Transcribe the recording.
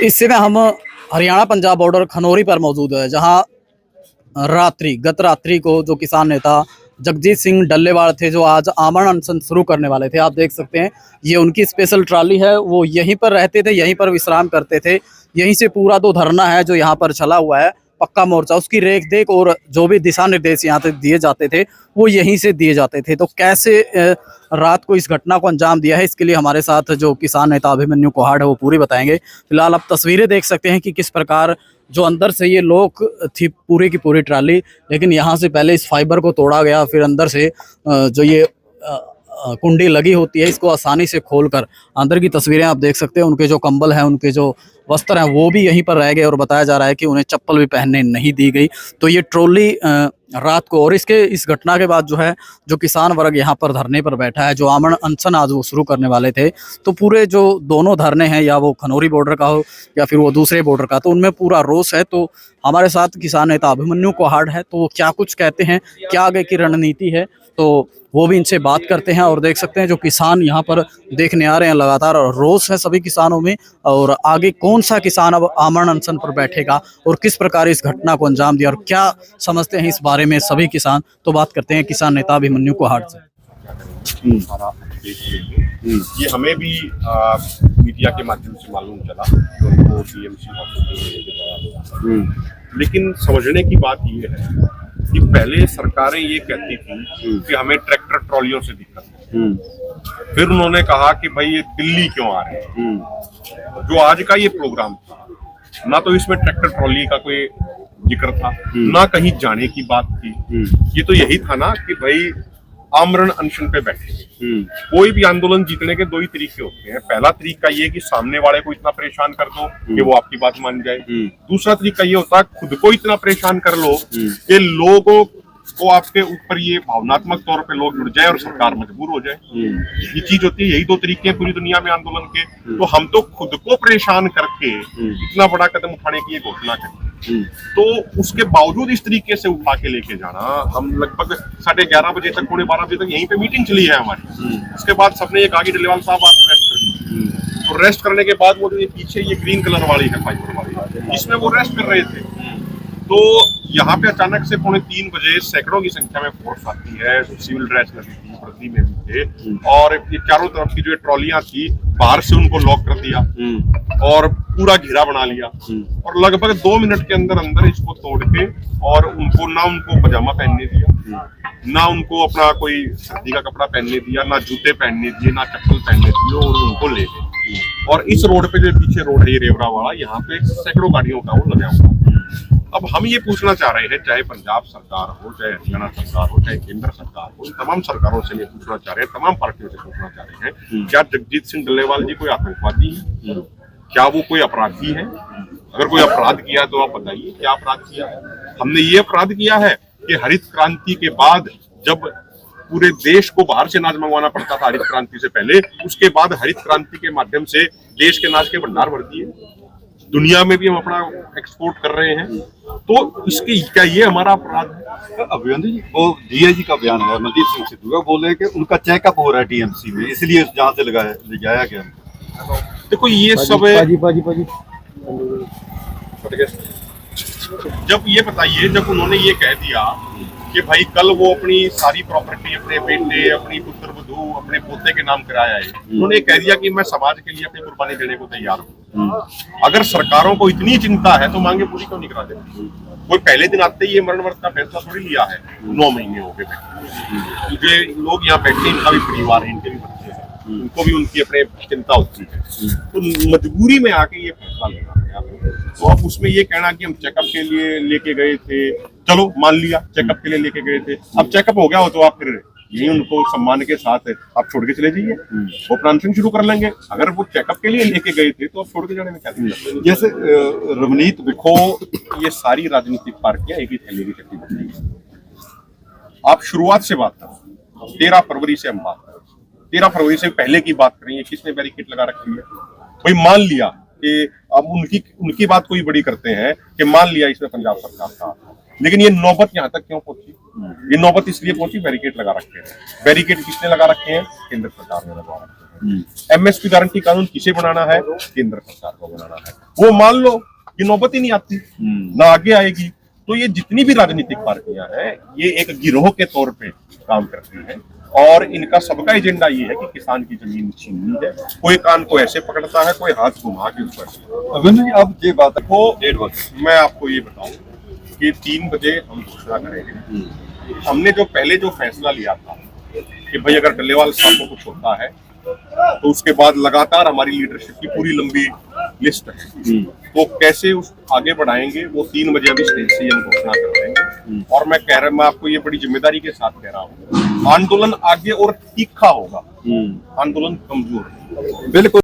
इस समय हम हरियाणा पंजाब बॉर्डर खनौरी पर मौजूद है, जहां गत रात्रि को जो किसान नेता जगजीत सिंह डल्लेवाल थे, जो आज आमरण अनशन शुरू करने वाले थे। आप देख सकते हैं, ये उनकी स्पेशल ट्रॉली है। वो यहीं पर रहते थे, यहीं पर विश्राम करते थे। यहीं से पूरा जो धरना है जो यहाँ पर चला हुआ है, पक्का मोर्चा, उसकी रेख देख और जो भी दिशा निर्देश यहाँ तक दिए जाते थे वो यहीं से दिए जाते थे। तो कैसे रात को इस घटना को अंजाम दिया है, इसके लिए हमारे साथ जो किसान नेता अभिमन्यु कोहाड़ है वो पूरी बताएंगे। फिलहाल आप तस्वीरें देख सकते हैं कि किस प्रकार जो अंदर से ये लोग थी पूरी की पूरी ट्राली, लेकिन यहाँ से पहले इस फाइबर को तोड़ा गया, फिर अंदर से जो ये कुंडी लगी होती है इसको आसानी से खोलकर अंदर की तस्वीरें आप देख सकते हैं। उनके जो कंबल हैं, उनके जो वस्त्र हैं वो भी यहीं पर रह गए और बताया जा रहा है कि उन्हें चप्पल भी पहनने नहीं दी गई। तो ये ट्रॉली रात को, और इस घटना के बाद जो है जो किसान वर्ग यहाँ पर धरने पर बैठा है, जो आमरण अनशन आज वो शुरू करने वाले थे, तो पूरे जो दोनों धरने हैं, या वो खनौरी बॉर्डर का हो या फिर वो दूसरे बॉर्डर का, तो उनमें पूरा रोष है। तो हमारे साथ किसान नेता अभिमन्यु कोहाड़ है, तो वो क्या कुछ कहते हैं, क्या आगे की रणनीति है, तो वो भी इनसे बात करते हैं। और देख सकते हैं जो किसान यहाँ पर देखने आ रहे हैं, लगातार रोष है सभी किसानों में। और आगे कौन सा किसान अब आमरण अनशन पर बैठेगा और किस प्रकार इस घटना को अंजाम दिया और क्या समझते हैं इस बारे में सभी किसान, तो बात करते हैं किसान नेता अभिमन्यु कोहाड़ से। ये हमें भी मीडिया के माध्यम से मालूम चला कि उनको टीएमसी हॉस्पिटल, लेकिन समझने की बात ये है कि पहले सरकारें ये कहती थी कि हमें ट्रैक्टर ट्रॉलियों से दिक्कत है। फिर उन्होंने कहा कि भाई ये दिल्ली क्यों आ रहे हैं। जो आज का ये प्रोग्राम था, ना तो इसमें ट्रैक्टर ट्रॉली का कोई जिक्र था, ना कहीं जाने की बात थी। ये तो यही था ना कि भाई आमरण अनशन पे बैठे। कोई भी आंदोलन जीतने के दो ही तरीके होते हैं। पहला तरीका ये कि सामने वाले को इतना परेशान कर दो कि वो आपकी बात मान जाए। दूसरा तरीका ये होता है खुद को इतना परेशान कर लो कि लोगों को आपके ऊपर ये भावनात्मक तौर पे लोग जुड़ जाए और सरकार मजबूर हो जाए। ये चीज होती है, यही दो तरीके हैं पूरी दुनिया में आंदोलन के। तो हम तो खुद को परेशान करके इतना बड़ा कदम उठाने की घोषणा करें, तो उसके बावजूद इस तरीके से उठा के लेके जाना। हम लगभग 11:30 बजे तक, 12:15 बजे तक यहीं पे मीटिंग चली है हमारी। उसके बाद सबने ये कहा कि डल्लेवाल साहब आप रेस्ट करिए। तो रेस्ट करने के बाद वो जो पीछे ये ग्रीन कलर वाली है फाइबर वाली, इसमें वो रेस्ट कर रहे थे। तो यहाँ पे अचानक से 2:45 बजे सैकड़ों की संख्या में फोर्स आती है, सिविल ड्रेस में भी थी, वर्दी में भी थे, और ये चारों तरफ की जो ट्रॉलियां थी बाहर से उनको लॉक कर दिया और पूरा घेरा बना लिया। और लगभग 2 मिनट के अंदर अंदर इसको तोड़ के, और उनको पजामा पहनने दिया, ना उनको अपना कोई सर्दी का कपड़ा पहनने दिया, ना जूते पहनने दिए, ना चप्पल पहनने दिए, और उनको ले गए। और इस रोड पे जो पीछे रोड है रेवरा वाला, यहाँ पे सैकड़ों गाड़ियों का वो लगा हुआ। अब हम ये पूछना चाह रहे हैं, चाहे पंजाब सरकार हो, चाहे हरियाणा सरकार हो, चाहे केंद्र सरकार हो, इन तमाम सरकारों से ये पूछना चाह रहे हैं, तमाम पार्टियों से पूछना चाह रहे हैं, क्या जगजीत सिंह डल्लेवाल जी कोई आतंकवादी है? क्या वो कोई अपराधी है? अगर कोई अपराध किया तो आप बताइए क्या अपराध किया है। हमने ये अपराध किया है कि हरित क्रांति के बाद, जब पूरे देश को बाहर से अनाज मंगवाना पड़ता था हरित क्रांति से पहले, उसके बाद हरित क्रांति के माध्यम से देश के अनाज के भंडार भर दिए, दुनिया में भी हम अपना एक्सपोर्ट कर रहे हैं। तो इसके क्या ये हमारा अपराध है? अभिमन्यु जी, वो डीआईजी का बयान है मनदीप सिंह सिद्धू का, बोले कि उनका चेकअप हो रहा है टीएमसी में, इसलिए जहाँ से ले जाया गया। देखो ये सब जब ये बताइए, जब उन्होंने ये कह दिया कि भाई कल वो अपनी सारी प्रॉपर्टी अपने बेटे, अपनी पुत्र वधू, अपने पोते के नाम कराया है, उन्होंने कह दिया कि मैं समाज के लिए अपनी कुर्बानी देने को तैयार हूँ। अगर सरकारों को इतनी चिंता है तो मांगे पूरी क्यों नहीं करा देती? कोई पहले दिन आते ही ये मरण वर्त का फैसला थोड़ी लिया है। 9 महीने हो गए ये लोग यहाँ बैठे, इनका भी परिवार है, इनके भी बच्चे हैं, उनको भी उनकी अपने चिंता होती है। तो मजबूरी में आके ये फैसला लेना है। तो अब उसमें ये कहना कि हम चेकअप के लिए लेके गए थे, चलो मान लिया चेकअप के लिए लेके गए थे, अब चेकअप हो गया हो तो आप फिर यही उनको सम्मान के साथ आप छोड़ के चले जाइए, वो अपना अनशन शुरू कर लेंगे। अगर वो चेकअप के लिए लेके गए थे तो आप छोड़ के जाने में क्या दिक्कत है? जैसे रवनीत देखो, ये सारी राजनीतिक पार्टियां एक ही थैली की चट्टी बन रही है। आप शुरुआत से बात करो, 13 फरवरी से हम बात करें, 13 फरवरी से पहले की बात करें, किसने बैरिकेड लगा रखी है? भाई मान लिया कि अब उनकी बात कोई बड़ी करते हैं कि मान लिया इसमें पंजाब सरकार था, लेकिन ये नौबत यहाँ तक क्यों पहुंची? ये नौबत इसलिए पहुंची बैरिकेड लगा रखे हैं। बैरिकेड किसने लगा रखे हैं? केंद्र सरकार ने लगा रखे हैं। एमएसपी गारंटी कानून किसे बनाना है? केंद्र सरकार को बनाना है। वो मान लो कि नौबत ही नहीं आती, ना आगे आएगी। तो ये जितनी भी राजनीतिक पार्टियां हैं, ये एक गिरोह के तौर पे काम करती हैं और इनका सबका एजेंडा ये है कि किसान की जमीन छीननी है। कोई कान को ऐसे पकड़ता है, कोई हाथ घुमा के ऊपर। अभिनव जी, अब ये बात देखो, 1:30 मैं आपको ये बताऊं कि 3 बजे हम घोषणा करेंगे। हमने जो पहले जो फैसला लिया था कि भाई अगर डल्लेवाल साहब को कुछ होता है तो उसके बाद लगातार हमारी लीडरशिप की पूरी लंबी लिस्ट है, तो कैसे उस आगे बढ़ाएंगे वो 3 बजे अभी स्टेज से हम घोषणा कर देंगे। और मैं आपको ये बड़ी जिम्मेदारी के साथ कह रहा हूँ, आंदोलन आगे और तीखा होगा, आंदोलन कमजोर नहीं। बिल्कुल।